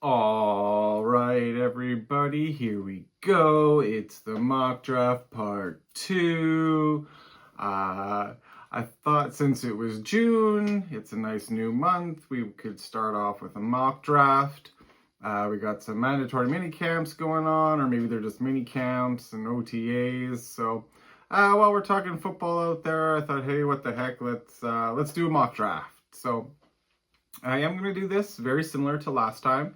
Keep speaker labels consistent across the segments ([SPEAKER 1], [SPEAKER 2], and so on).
[SPEAKER 1] All right, everybody, here we go. It's the mock draft part 2. I thought since it was June, it's a nice new month, we could start off with a mock draft. We got some mandatory mini camps going on, or maybe they're just mini camps and OTAs. So while we're talking football out there, I thought, hey, what the heck, let's do a mock draft. So I am going to do this very similar to last time,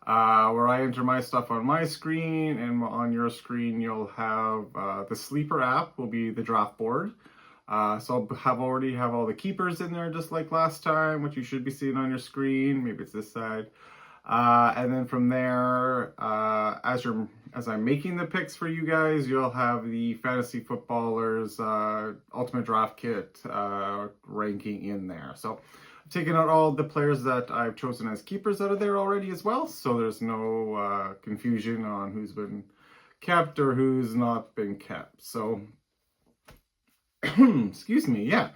[SPEAKER 1] where I enter my stuff on my screen, and on your screen you'll have the Sleeper app will be the draft board. So I'll already have all the keepers in there just like last time, which you should be seeing on your screen. Maybe it's this side. And then from there, as I'm making the picks for you guys, you'll have the Fantasy Footballers Ultimate Draft Kit ranking in there. So I've taken out all the players that I've chosen as keepers out of there already as well, so there's no confusion on who's been kept or who's not been kept. So, excuse me, yeah.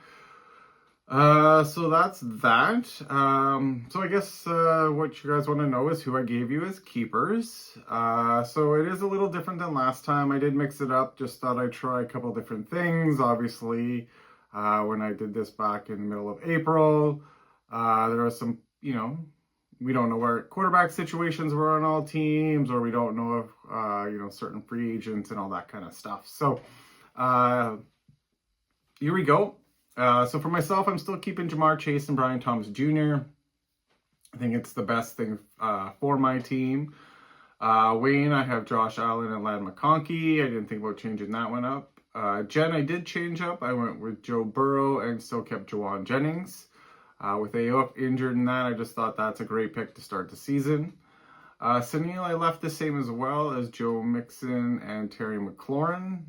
[SPEAKER 1] So that's that. So I guess what you guys want to know is who I gave you as keepers. So it is a little different than last time. I did mix it up, just thought I'd try a couple different things. Obviously, when I did this back in the middle of April, there was some, we don't know where quarterback situations were on all teams, or we don't know if, certain free agents and all that kind of stuff. So here we go. So for myself, I'm still keeping Jamar Chase and Brian Thomas Jr. I think it's the best thing for my team. Wayne, I have Josh Allen and Ladd McConkey. I didn't think about changing that one up. Jen, I did change up. I went with Joe Burrow and still kept Jawan Jennings. With Aiyuk injured in that, I just thought that's a great pick to start the season. Sunil, I left the same as well as Joe Mixon and Terry McLaurin.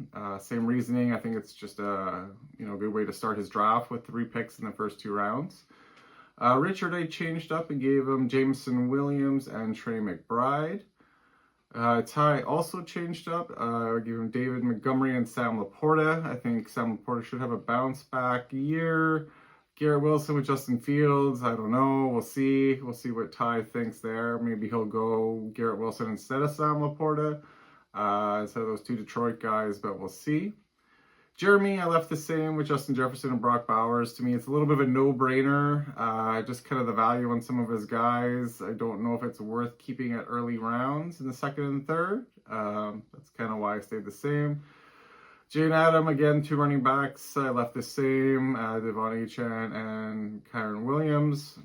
[SPEAKER 1] Same reasoning. I think it's just a good way to start his draft with 3 picks in the first 2 rounds. Richard, I changed up and gave him Jameson Williams and Trey McBride. Ty also changed up. I gave him David Montgomery and Sam Laporta. I think Sam Laporta should have a bounce back year. Garrett Wilson with Justin Fields, I don't know. We'll see. We'll see what Ty thinks there. Maybe he'll go Garrett Wilson instead of Sam Laporta, instead of those 2 Detroit guys, but we'll see. Jeremy, I left the same with Justin Jefferson and Brock Bowers. To me, it's a little bit of a no-brainer. Just kind of the value on some of his guys. I don't know if it's worth keeping at early rounds in the 2nd and 3rd. That's kind of why I stayed the same. Jane Adam, again, 2 running backs. I left the same, Devon Achane and Kyron Williams.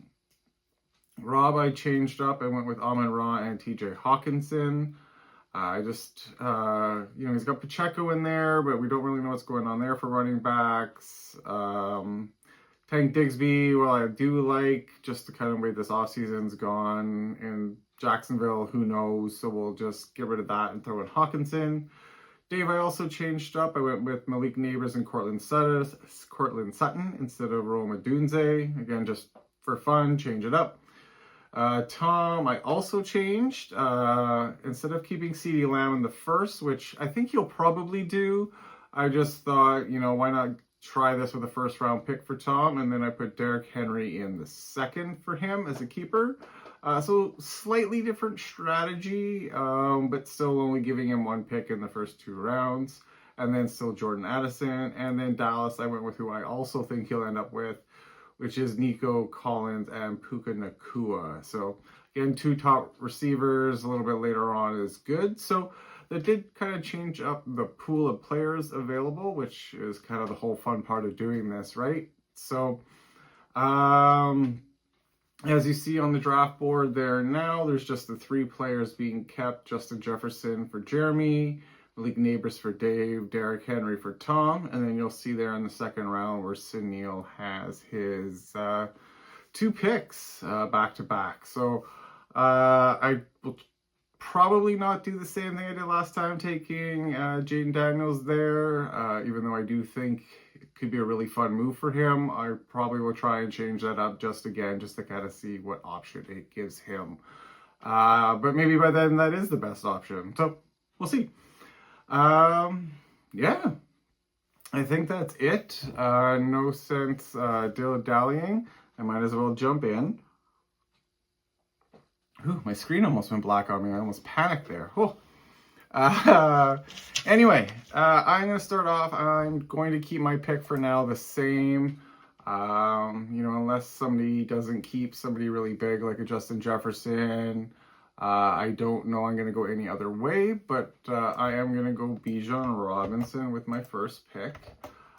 [SPEAKER 1] Rob, I changed up. I went with Amon-Ra and TJ Hawkinson. I just, he's got Pacheco in there, but we don't really know what's going on there for running backs. Tank Digsby, well, I do like just the kind of way this offseason's gone. In Jacksonville, who knows? So we'll just get rid of that and throw in Hawkinson. Dave, I also changed up. I went with Malik Neighbors and Cortland Sutton instead of Rome Odunze. Again, just for fun, change it up. Tom, I also changed. Instead of keeping CeeDee Lamb in the 1st, which I think he'll probably do, I just thought, why not try this with a 1st round pick for Tom? And then I put Derrick Henry in the 2nd for him as a keeper. So slightly different strategy, but still only giving him 1 pick in the first 2 rounds. And then still Jordan Addison. And then Dallas, I went with who I also think he'll end up with, which is Nico Collins and Puka Nacua. So again, 2 top receivers a little bit later on is good. So that did kind of change up the pool of players available, which is kind of the whole fun part of doing this, right? So, as you see on the draft board there now, there's just the 3 players being kept. Justin Jefferson for Jeremy, Malik Neighbors for Dave, Derrick Henry for Tom, and then you'll see there in the 2nd round where Sunil has his 2 picks back-to-back. So I will probably not do the same thing I did last time, taking Jaden Daniels there, even though I do think it could be a really fun move for him. I probably will try and change that up just to kind of see what option it gives him. But maybe by then that is the best option. So we'll see. Yeah, I think that's it. No sense dilly-dallying. I might as well jump in. Ooh, my screen almost went black on me. I almost panicked there. Oh. Anyway, I'm going to start off. I'm going to keep my pick for now the same. You know, unless somebody doesn't keep somebody really big like a Justin Jefferson. I don't know I'm going to go any other way, but I am going to go Bijan Robinson with my first pick.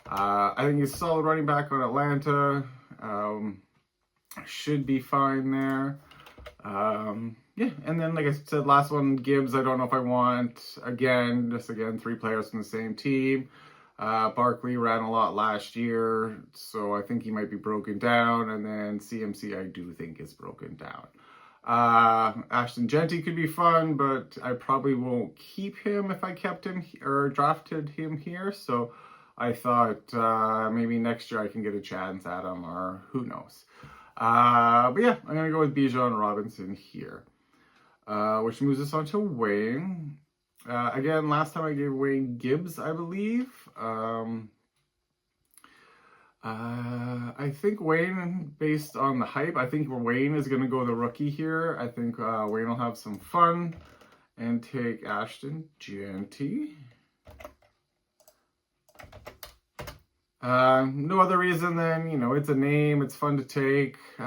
[SPEAKER 1] I think he's a solid running back on Atlanta. Should be fine there. Yeah, and then like I said, last one, Gibbs. I don't know if I want, again, 3 players from the same team. Barkley ran a lot last year, so I think he might be broken down. And then CMC, I do think is broken down. Ashton Genty could be fun, but I probably won't keep him if I kept him or drafted him here. So I thought maybe next year I can get a chance at him, or who knows. But yeah, I'm going to go with Bijan Robinson here. Which moves us on to Wayne. Again, last time I gave Wayne Gibbs, I believe. I think Wayne, based on the hype, I think Wayne is going to go the rookie here. I think Wayne will have some fun and take Ashton Genty. No other reason than, you know, it's a name, it's fun to take. You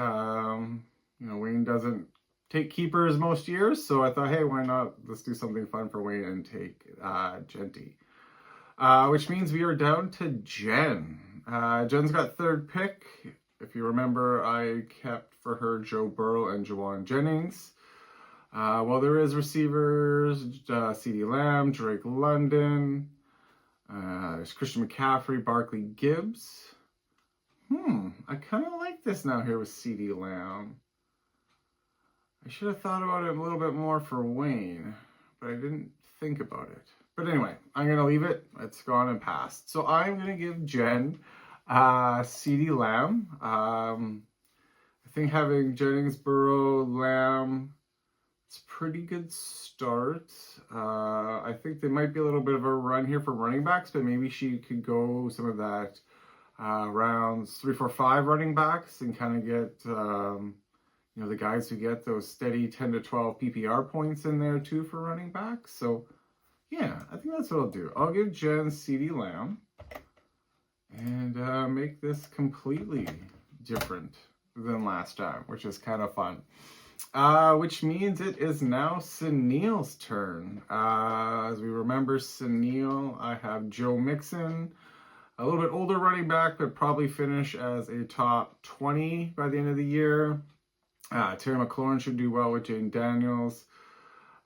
[SPEAKER 1] know, Wayne doesn't take keepers most years, so I thought, hey, why not? Let's do something fun for Wayne and take Genty. Which means we are down to Jen. Jen's got third pick. If you remember, I kept for her Joe Burrow and Juwan Jennings. Well, there is receivers, CeeDee Lamb, Drake London. There's Christian McCaffrey, Barkley, Gibbs. I kind of like this now here with CeeDee Lamb. I should have thought about it a little bit more for Wayne, but I didn't think about it. But anyway, I'm going to leave it. It's gone and passed. So I'm going to give Jen CeeDee Lamb. I think having Jennings, Burrow, Lamb, it's a pretty good start. I think there might be a little bit of a run here for running backs, but maybe she could go some of that rounds 3, 4, 5 running backs and kind of get... you know, the guys who get those steady 10 to 12 PPR points in there too for running backs. So, yeah, I think that's what I'll do. I'll give Jen CeeDee Lamb and make this completely different than last time, which is kind of fun. Which means it is now Sunil's turn. As we remember, Sunil, I have Joe Mixon, a little bit older running back, but probably finish as a top 20 by the end of the year. Terry McLaurin should do well with Jane Daniels.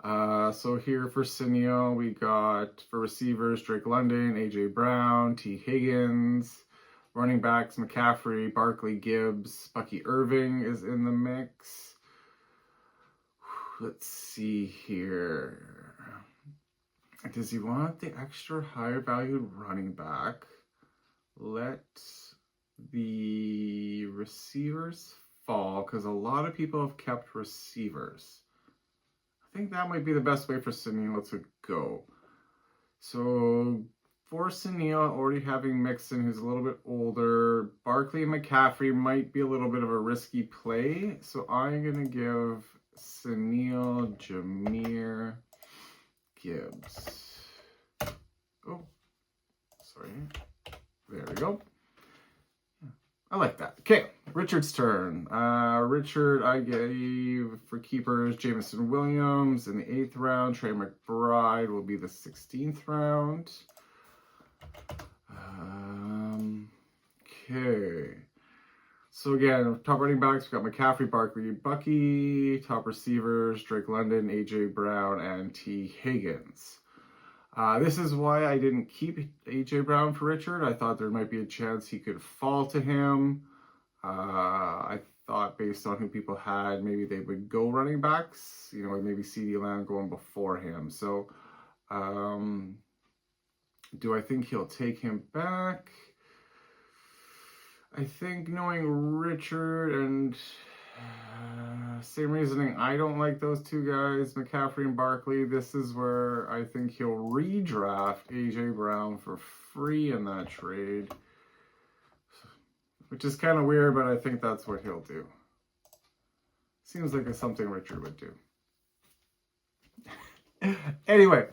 [SPEAKER 1] So here for Sunil, we got for receivers, Drake London, A.J. Brown, T. Higgins. Running backs, McCaffrey, Barkley, Gibbs, Bucky Irving is in the mix. Let's see here. Does he want the extra higher valued running back? Let the receivers fall, because a lot of people have kept receivers. I think that might be the best way for Sunil to go. So for Sunil, already having Mixon, who's a little bit older, Barkley and McCaffrey might be a little bit of a risky play. So I'm going to give Sunil Jahmyr Gibbs. Oh, sorry. There we go. I like that. Okay, Richard's turn. Richard, I gave for keepers Jameson Williams in the 8th round. Trey McBride will be the 16th round. Okay. So again, top running backs, we've got McCaffrey, Barkley, Bucky. Top receivers, Drake London, A.J. Brown, and T. Higgins. This is why I didn't keep A.J. Brown for Richard. I thought there might be a chance he could fall to him. I thought based on who people had, maybe they would go running backs, you know, maybe CeeDee Lamb going before him. So, do I think he'll take him back? I think knowing Richard and same reasoning, I don't like those two guys, McCaffrey and Barkley. This is where I think he'll redraft A.J. Brown for free in that trade, which is kind of weird, but I think that's what he'll do. Seems like it's something Richard would do. Anyway,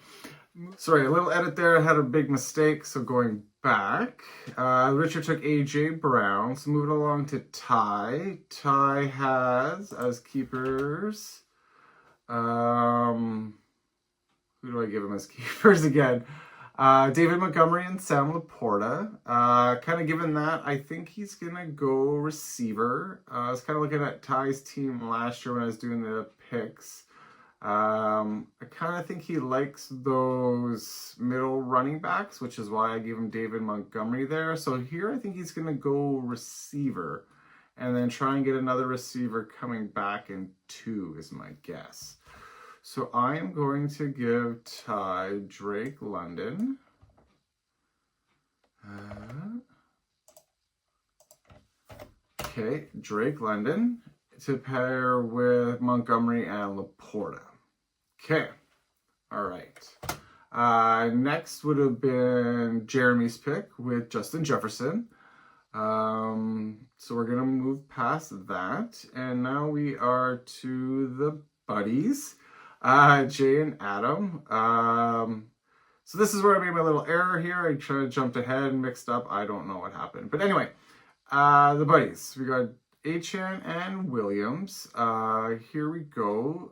[SPEAKER 1] sorry, a little edit there. I had a big mistake, so going back. Richard took AJ Brown, so moving along to Ty. Ty has, as keepers, who do I give him as keepers again? David Montgomery and Sam Laporta. Kind of given that, I think he's going to go receiver. I was kind of looking at Ty's team last year when I was doing the picks. I kind of think he likes those middle running backs, which is why I gave him David Montgomery there. So here I think he's going to go receiver and then try and get another receiver coming back in 2 is my guess. So I am going to give Ty Drake London. Okay, Drake London to pair with Montgomery and Laporta. Okay, all right. Next would have been Jeremy's pick with Justin Jefferson. So we're going to move past that. And now we are to the buddies, Jay and Adam. So this is where I made my little error here. I tried to jump ahead and mixed up. I don't know what happened. But anyway, the buddies. We got Achan and Williams. Here we go.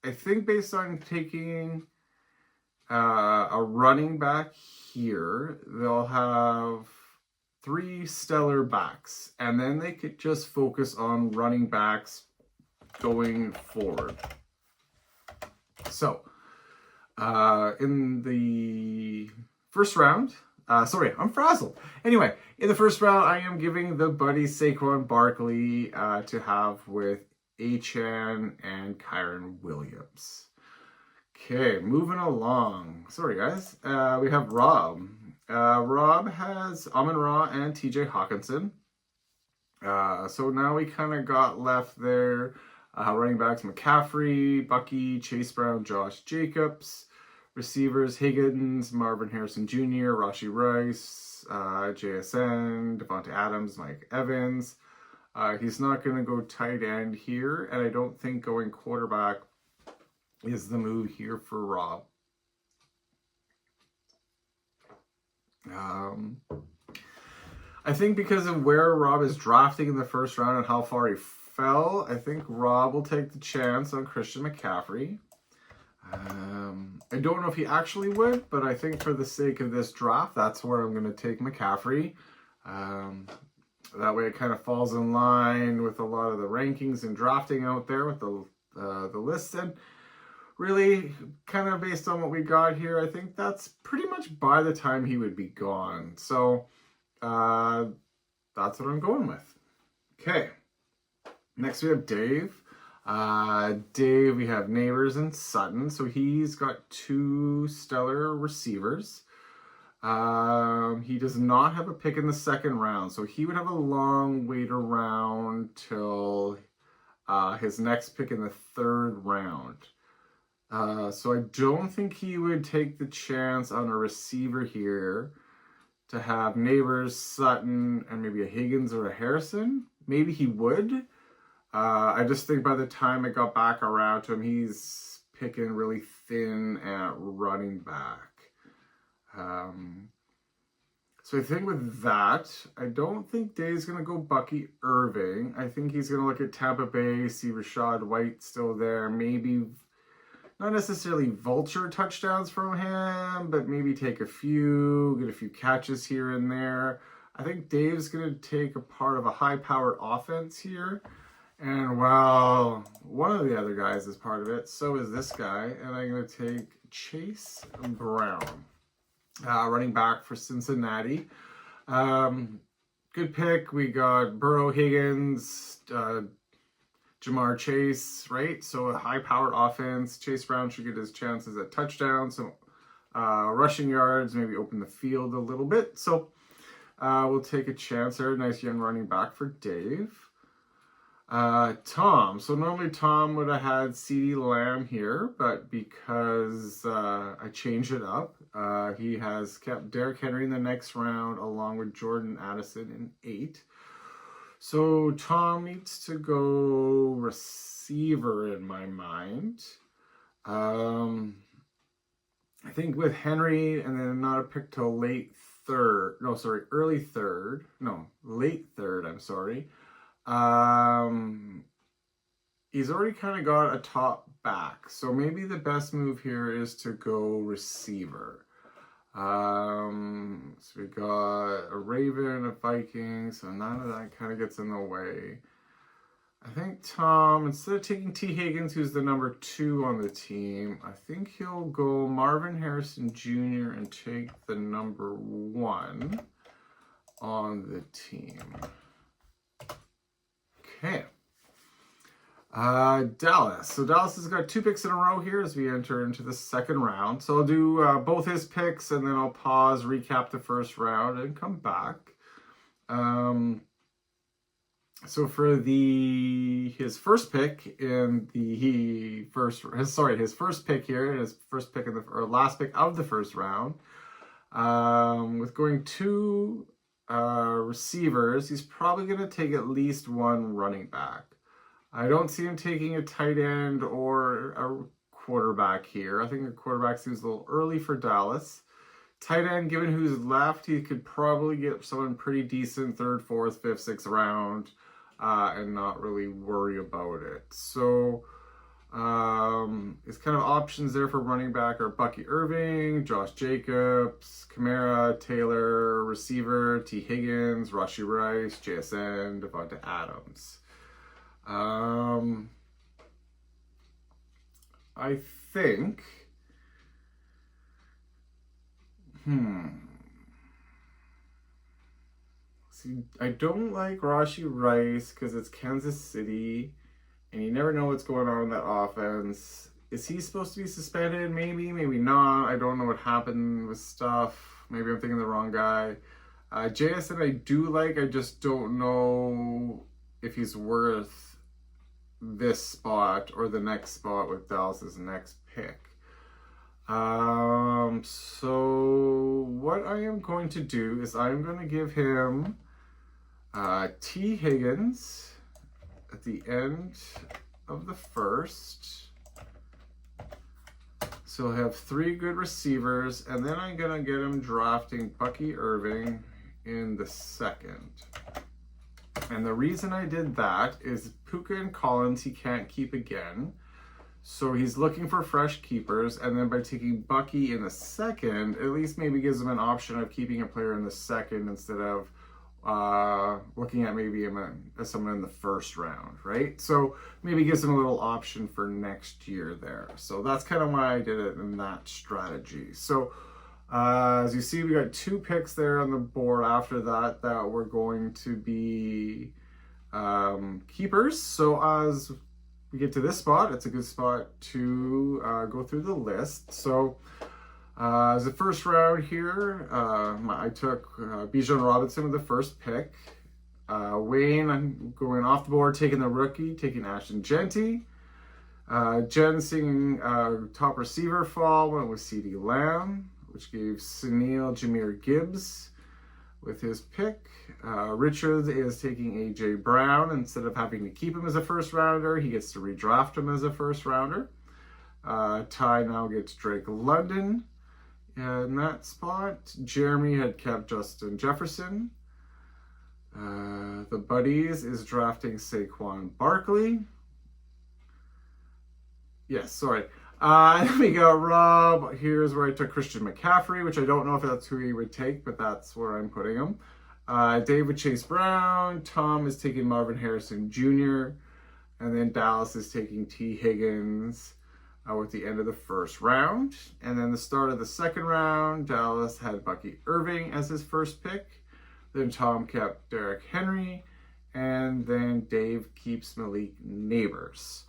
[SPEAKER 1] I think based on taking a running back here, they'll have 3 stellar backs, and then they could just focus on running backs going forward. So, in the first round, sorry, I'm frazzled. Anyway, in the first round, I am giving the buddies Saquon Barkley to have with Achan and Kyron Williams. Okay, moving along. Sorry, guys. We have Rob. Rob has Amon-Ra and TJ Hawkinson. So now we kind of got left there. Running backs McCaffrey, Bucky, Chase Brown, Josh Jacobs. Receivers Higgins, Marvin Harrison Jr., Rashee Rice, JSN, Devontae Adams, Mike Evans. He's not going to go tight end here, and I don't think going quarterback is the move here for Rob. I think because of where Rob is drafting in the first round and how far he fell, I think Rob will take the chance on Christian McCaffrey. I don't know if he actually would, but I think for the sake of this draft, that's where I'm going to take McCaffrey. That way it kind of falls in line with a lot of the rankings and drafting out there with the list. And really, kind of based on what we got here, I think that's pretty much by the time he would be gone. So that's what I'm going with. Okay. Next we have Dave. Dave, we have Neighbors and Sutton. So he's got 2 stellar receivers. He does not have a pick in the second round, so he would have a long wait around till his next pick in the third round. So I don't think he would take the chance on a receiver here to have Neighbors, Sutton, and maybe a Higgins or a Harrison. Maybe he would. I just think by the time it got back around to him, he's picking really thin at running back. So I think with that, I don't think Dave's going to go Bucky Irving. I think he's going to look at Tampa Bay, see Rachaad White still there. Maybe not necessarily vulture touchdowns from him, but maybe take a few, get a few catches here and there. I think Dave's going to take a part of a high-powered offense here. And while one of the other guys is part of it, so is this guy. And I'm going to take Chase Brown, running back for Cincinnati. Good pick. We got Burrow, Higgins, Jamar Chase, right? So a high-powered offense. Chase Brown should get his chances at touchdowns, some rushing yards, maybe open the field a little bit. So we'll take a chance there. Nice young running back for Dave. Tom. So normally Tom would have had CeeDee Lamb here, but because I changed it up, he has kept Derrick Henry in the next round along with Jordan Addison in 8. So Tom needs to go receiver in my mind. I think with Henry and then not a pick till late third. No, sorry, early third. No, late third. I'm sorry. He's already kind of got a top back, so maybe the best move here is to go receiver. So we got a Raven, a Viking, so none of that kind of gets in the way. I think Tom, instead of taking T. Higgins, who's the number 2 on the team, I think he'll go Marvin Harrison Jr. and take the number 1 on the team. Okay. Dallas. So Dallas has got 2 picks in a row here as we enter into the second round. So I'll do both his picks and then I'll pause, recap the first round, and come back. So for his first pick in his first pick here, his first pick last pick of the first round, with going 2 receivers, he's probably going to take at least 1 running back. I don't see him taking a tight end or a quarterback here. I think the quarterback seems a little early for Dallas. Tight end, given who's left, he could probably get someone pretty decent 3rd, 4th, 5th, 6th round and not really worry about it. So his kind of options there for running back are Bucky Irving, Josh Jacobs, Kamara, Taylor, receiver, T. Higgins, Rashee Rice, JSN, Devonta Adams. I think, see, I don't like Rashee Rice because it's Kansas City, and you never know what's going on in that offense. Is he supposed to be suspended? Maybe, maybe not. I don't know what happened with stuff. Maybe I'm thinking the wrong guy. JSN I do like, I just don't know if he's worth this spot or the next spot with Dallas's next pick. So what I am going to do is I'm going to give him T. Higgins at the end of the first. So he'll have 3 good receivers, and then I'm going to get him drafting Bucky Irving in the second. And the reason I did that is Puka and Collins he can't keep again. So he's looking for fresh keepers, and then by taking Bucky in the second, at least maybe gives him an option of keeping a player in the second instead of looking at maybe him as someone in the first round, right? So maybe gives him a little option for next year there. So that's kind of why I did it in that strategy. So as you see, we got 2 picks there on the board after that we're going to be keepers. So as we get to this spot, it's a good spot to go through the list. So as the first round here, I took Bijan Robinson with the first pick. Wayne, I'm going off the board, taking the rookie, taking Ashton Genty. Jen seeing top receiver fall, went with CeeDee Lamb, which gave Sunil Jahmyr Gibbs with his pick. Richard is taking A.J. Brown. Instead of having to keep him as a first rounder, he gets to redraft him as a first rounder. Ty now gets Drake London in that spot. Jeremy had kept Justin Jefferson. The Buddies is drafting Saquon Barkley. Yes, sorry. Then we got Rob. Here's where I took Christian McCaffrey, which I don't know if that's who he would take, but that's where I'm putting him. David Chase Brown. Tom is taking Marvin Harrison Jr. And then Dallas is taking T. Higgins with the end of the first round. And then the start of the second round, Dallas had Bucky Irving as his first pick. Then Tom kept Derrick Henry. And then Dave keeps Malik Neighbors.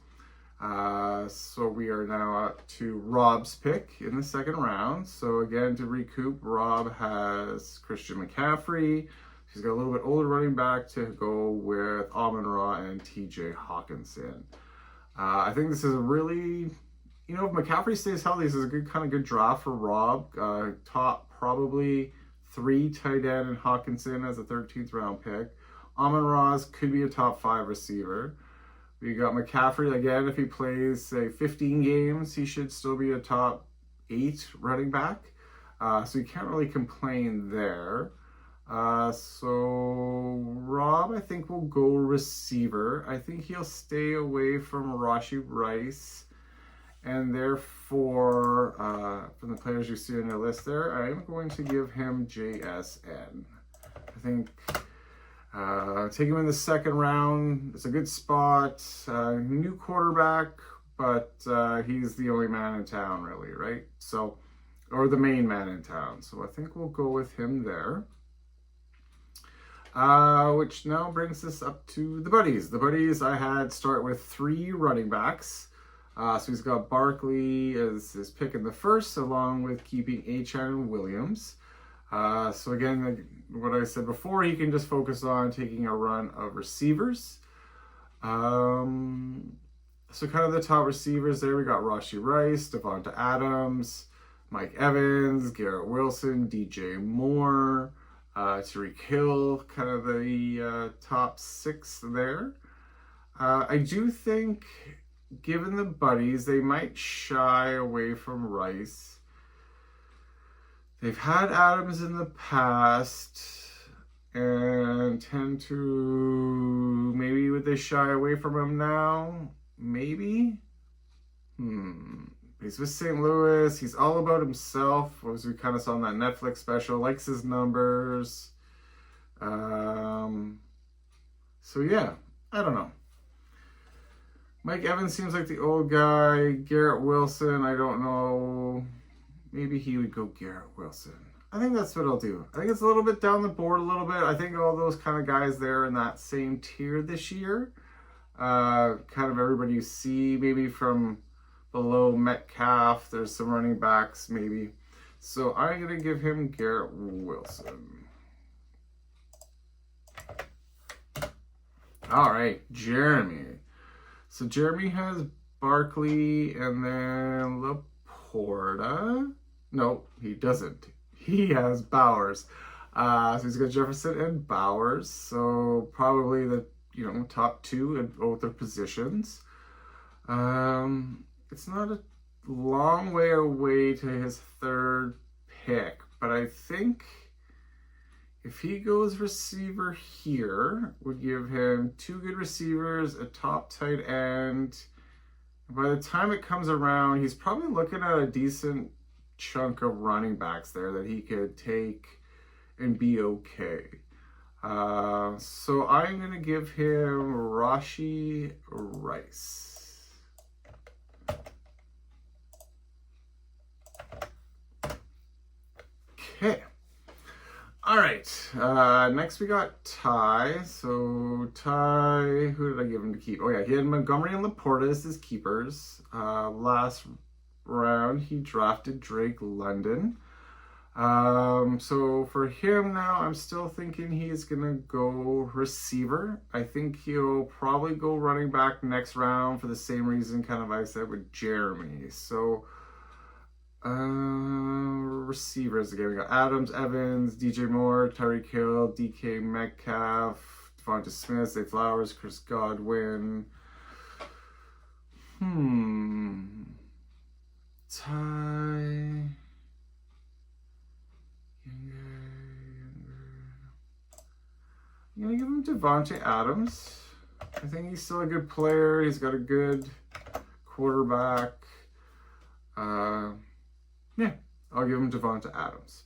[SPEAKER 1] So we are now up to Rob's pick in the second round. So again, to recoup, Rob has Christian McCaffrey. He's got a little bit older running back to go with Amon-Ra and TJ Hawkinson. I think this is a really, if McCaffrey stays healthy, this is a good draft for Rob. Top probably 3 tight end and Hawkinson as a 13th round pick. Amon-Ra could be a top 5 receiver. We got McCaffrey, again, if he plays, say, 15 games, he should still be a top 8 running back. So you can't really complain there. So Rob, I think, will go receiver. I think he'll stay away from Rashee Rice. And therefore, from the players you see on your list there, I am going to give him JSN. I think take him in the second round. It's a good spot. New quarterback, but he's the only man in town, really, right? So, or the main man in town. So I think we'll go with him there. Which now brings us up to the buddies. The buddies I had start with 3 running backs. So he's got Barkley as his pick in the first, along with keeping Achane and Williams. So again, what I said before, he can just focus on taking a run of receivers. So kind of the top receivers there, we got Rashee Rice, Devonta Adams, Mike Evans, Garrett Wilson, DJ Moore, Tyreek Hill, kind of the top 6 there. I do think, given the buddies, they might shy away from Rice. They've had Adams in the past and tend to, maybe would they shy away from him now? Maybe? He's with St. Louis. He's all about himself, as we kind of saw in that Netflix special. Likes his numbers. So yeah, I don't know. Mike Evans seems like the old guy. Garrett Wilson, I don't know. Maybe he would go Garrett Wilson. I think that's what I'll do. I think it's a little bit down the board a little bit. I think all those kind of guys there in that same tier this year. Kind of everybody you see, maybe from below Metcalf. There's some running backs maybe. So I'm going to give him Garrett Wilson. All right, Jeremy. So Jeremy has Barkley and then Laporta. No, he doesn't. He has Bowers. So he's got Jefferson and Bowers. So probably the top 2 in both their positions. It's not a long way away to his 3rd pick, but I think if he goes receiver here, would give him 2 good receivers, a top tight end. By the time it comes around, he's probably looking at a decent chunk of running backs there that he could take and be okay. So I'm going to give him Rashee Rice. Okay. All right. Next we got Ty. So Ty, who did I give him to keep? Oh yeah, he had Montgomery and Laporta as his keepers. Last round he drafted Drake London. So for him now, I'm still thinking he's gonna go receiver. I think he'll probably go running back next round for the same reason kind of I said with Jeremy. So receivers again, we got Adams, Evans, DJ Moore, Tyreek Hill, DK Metcalf, Devonta Smith, Zay Flowers, Chris Godwin. Ty. I'm gonna give him Devonta Adams. I think he's still a good player. He's got a good quarterback. Yeah, I'll give him Devonta Adams.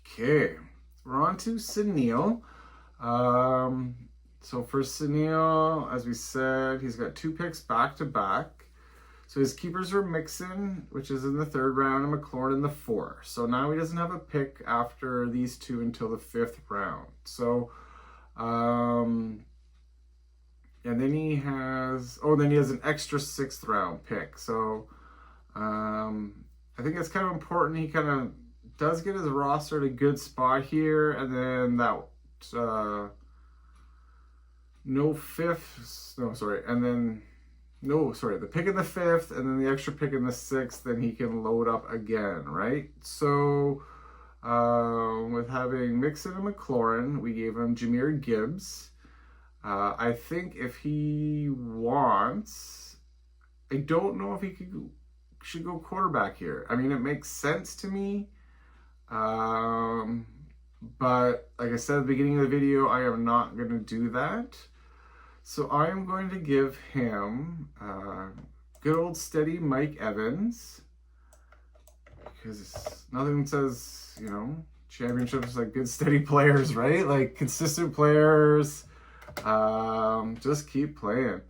[SPEAKER 1] Okay, we're on to Sunil. So for Sunil, as we said, he's got 2 picks back to back. So his keepers are Mixon, which is in the 3rd round, and McLaurin in the 4th. So now he doesn't have a pick after these 2 until the 5th round. So, and then he has, then he has an extra 6th round pick. So, I think it's kind of important. He kind of does get his roster at a good spot here, and then that the pick in the 5th, and then the extra pick in the 6th, then he can load up again, right? So With having Mixon and McLaurin, we gave him Jahmyr Gibbs. I think if he wants, I don't know if he should go quarterback here. I mean, it makes sense to me. But like I said at the beginning of the video, I am not going to do that. So I am going to give him good old steady Mike Evans. Because nothing says, you know, championships like good steady players, right? Like consistent players. Just keep playing.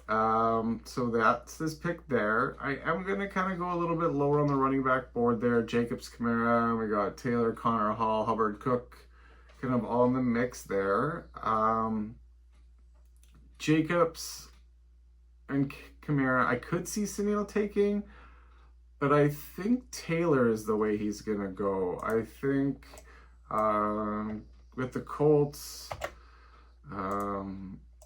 [SPEAKER 1] So that's this pick there. I am going to kind of go a little bit lower on the running back board there. Jacobs, Kamara, we got Taylor, Connor, Hall, Hubbard, Cook, kind of all in the mix there. Jacobs and Kamara, I could see Sunil taking, but I think Taylor is the way he's going to go. I think with the Colts,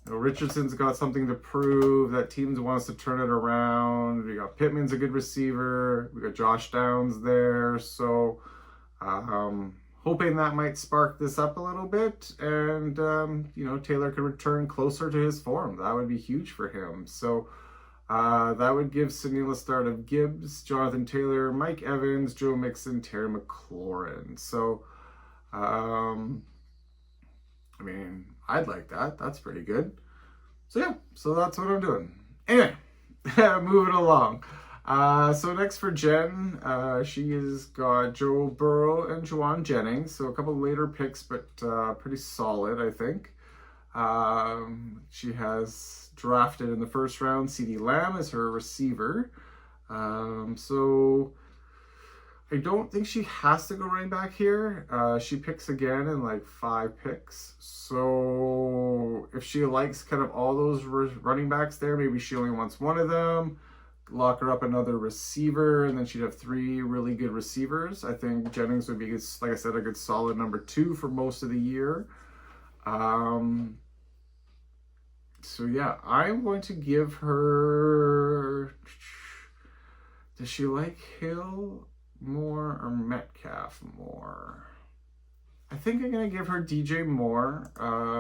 [SPEAKER 1] Richardson's got something to prove. That team wants to turn it around. We got Pittman's a good receiver. We got Josh Downs there. So hoping that might spark this up a little bit. And, you know, Taylor could return closer to his form. That would be huge for him. So that would give Sunil a start of Gibbs, Jonathan Taylor, Mike Evans, Joe Mixon, Terry McLaurin. So, I mean, I'd like that. That's pretty good. So yeah, so that's what I'm doing. Anyway, moving along. So next for Jen, she has got Joe Burrow and Juwan Jennings. So a couple later picks, but pretty solid, I think. She has drafted in the first round CeeDee Lamb as her receiver. So I don't think she has to go running back here. She picks again in like 5 picks. So if she likes kind of all those running backs there, maybe she only wants one of them. Lock her up another receiver, and then she'd have 3 really good receivers. I think Jennings would be, like I said, a good solid number 2 for most of the year. So yeah, I'm going to give her... Does she like Hill more or Metcalf more? I think I'm going to give her DJ Moore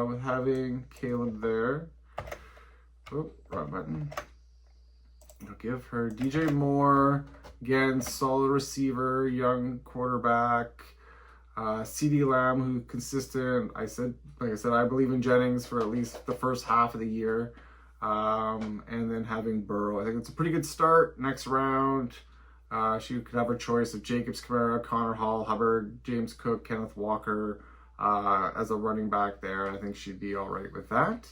[SPEAKER 1] with having Caleb there. Oh, wrong button. I'll give her DJ Moore. Again, solid receiver, young quarterback. CeeDee Lamb, who consistent. Like I said, I believe in Jennings for at least the first half of the year. And then having Burrow. I think it's a pretty good start. Next round, she could have her choice of Jacobs, Kamara, Connor Hall, Hubbard, James Cook, Kenneth Walker as a running back there. I think she'd be all right with that.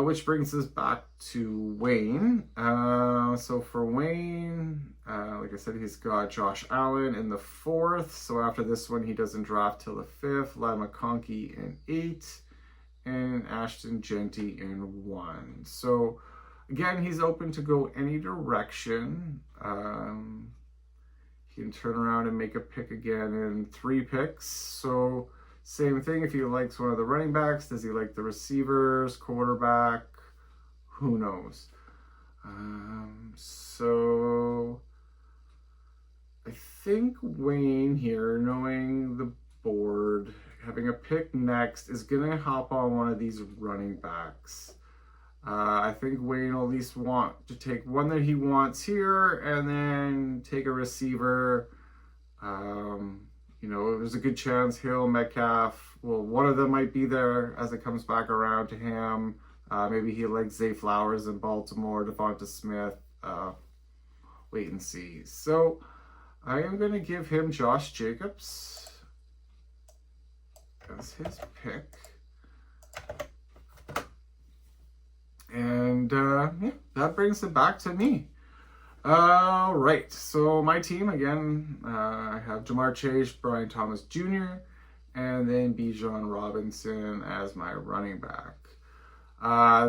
[SPEAKER 1] Which brings us back to Wayne. So for Wayne, like I said, he's got Josh Allen in the 4th. So after this one, he doesn't draft till the 5th. Ladd McConkey in 8. And Ashton Genty in 1. So again, he's open to go any direction. He can turn around and make a pick again in 3 picks. So same thing, if he likes one of the running backs, does he like the receivers, quarterback? Who knows? So I think Wayne here, knowing the board, having a pick next, is going to hop on one of these running backs. I think Wayne will at least want to take one that he wants here and then take a receiver. You know, there's a good chance Hill, Metcalf, well, one of them might be there as it comes back around to him. Maybe he likes Zay Flowers in Baltimore, Devonta Smith. Wait and see. So I am going to give him Josh Jacobs as his pick. And yeah, that brings it back to me. All right, so my team, again, I have Jamar Chase, Brian Thomas Jr., and then Bijan Robinson as my running back.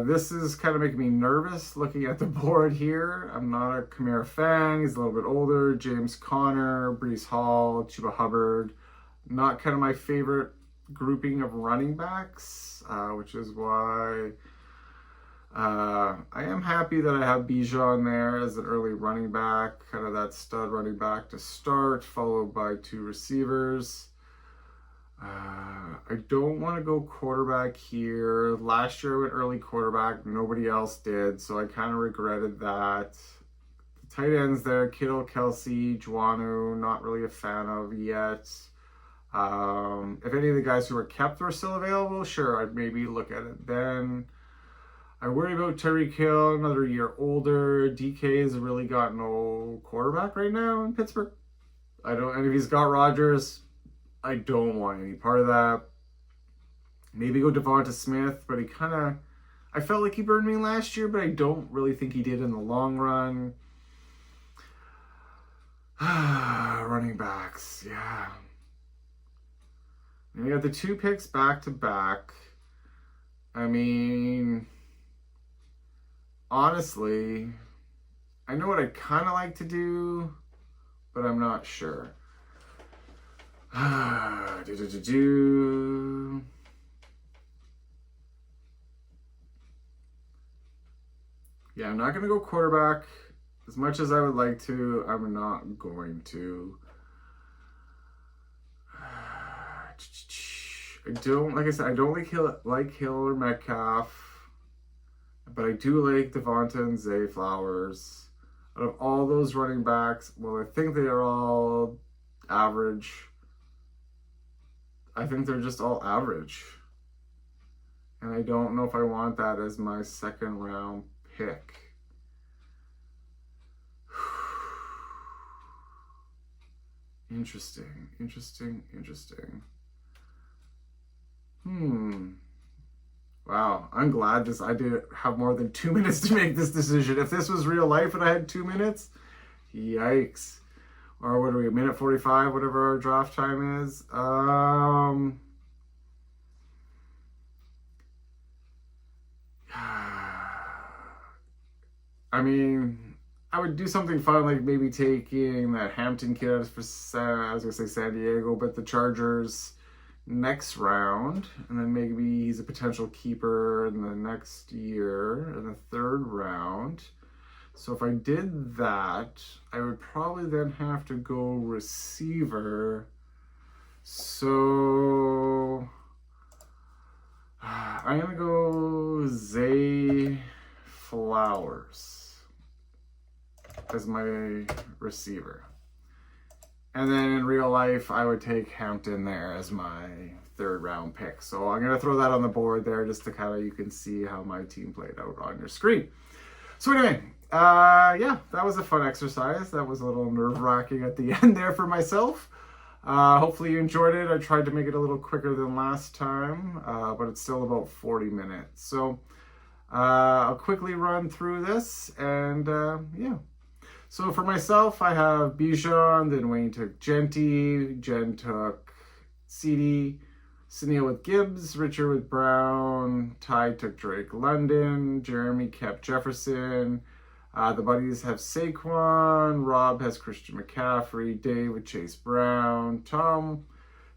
[SPEAKER 1] This is kind of making me nervous looking at the board here. I'm not a Kamara fan. He's a little bit older. James Conner, Breece Hall, Chuba Hubbard. Not kind of my favorite grouping of running backs, which is why I am happy that I have Bijan there as an early running back, kind of that stud running back to start, followed by 2 receivers. I don't want to go quarterback here. Last year I went early quarterback. Nobody else did, so I kind of regretted that. The tight ends there, Kittle, Kelsey, Juanu, not really a fan of yet. If any of the guys who were kept were still available, sure, I'd maybe look at it then. I worry about Tyreek Hill, another year older. DK's really got no quarterback right now in Pittsburgh. And if he's got Rodgers, I don't want any part of that. Maybe go Devonta Smith, but I felt like he burned me last year, but I don't really think he did in the long run. Running backs, yeah. And we got the 2 picks back to back. I mean, honestly, I know what I kind of like to do, but I'm not sure. Yeah, I'm not going to go quarterback. As much as I would like to, I'm not going to. Like I said, I don't like Hill or Metcalf, but I do like Devonta and Zay Flowers. Out of all those running backs, well, I think they are all average. I think they're just all average. And I don't know if I want that as my second round pick. Interesting. Wow, I'm glad I did have more than 2 minutes to make this decision. If this was real life and I had 2 minutes, yikes. Or what are we, a minute 45, whatever our draft time is? I mean, I would do something fun, like maybe taking that Hampton kid out for, I was going to say San Diego, but the Chargers next round, and then maybe he's a potential keeper in the next year in the 3rd round. So if I did that, I would probably then have to go receiver. So I'm going to go Zay Flowers as my receiver. And then in real life, I would take Hampton there as my 3rd round pick. So I'm going to throw that on the board there just to kind of, you can see how my team played out on your screen. So anyway, yeah, that was a fun exercise. That was a little nerve-wracking at the end there for myself. Hopefully you enjoyed it. I tried to make it a little quicker than last time, but it's still about 40 minutes. So I'll quickly run through this, and yeah. So for myself, I have Bijan, then Wayne took Genty, Jen took CD, Sunil with Gibbs, Richard with Brown, Ty took Drake London, Jeremy kept Jefferson, the buddies have Saquon, Rob has Christian McCaffrey, Dave with Chase Brown, Tom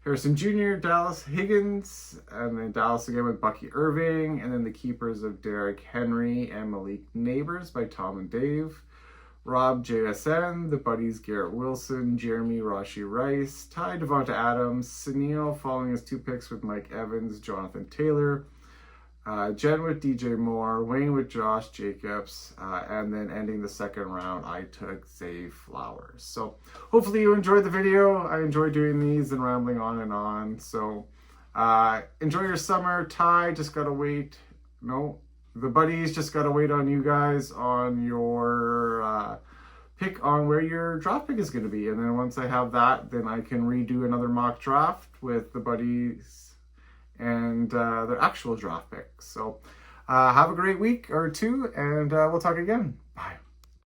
[SPEAKER 1] Harrison Jr., Dallas Higgins, and then Dallas again with Bucky Irving, and then the keepers of Derrick Henry and Malik Neighbors by Tom and Dave. Rob JSN, the buddies Garrett Wilson, Jeremy Rashi Rice, Ty Devonta Adams, Sunil following his 2 picks with Mike Evans, Jonathan Taylor, Jen with DJ Moore, Wayne with Josh Jacobs, and then ending the 2nd round, I took Zay Flowers. So hopefully you enjoyed the video. I enjoy doing these and rambling on and on. So enjoy your summer. Ty just gotta wait. No. The buddies just got to wait on you guys on your pick on where your draft pick is going to be. And then once I have that, then I can redo another mock draft with the buddies and their actual draft picks. So have a great week or 2, and we'll talk again. Bye.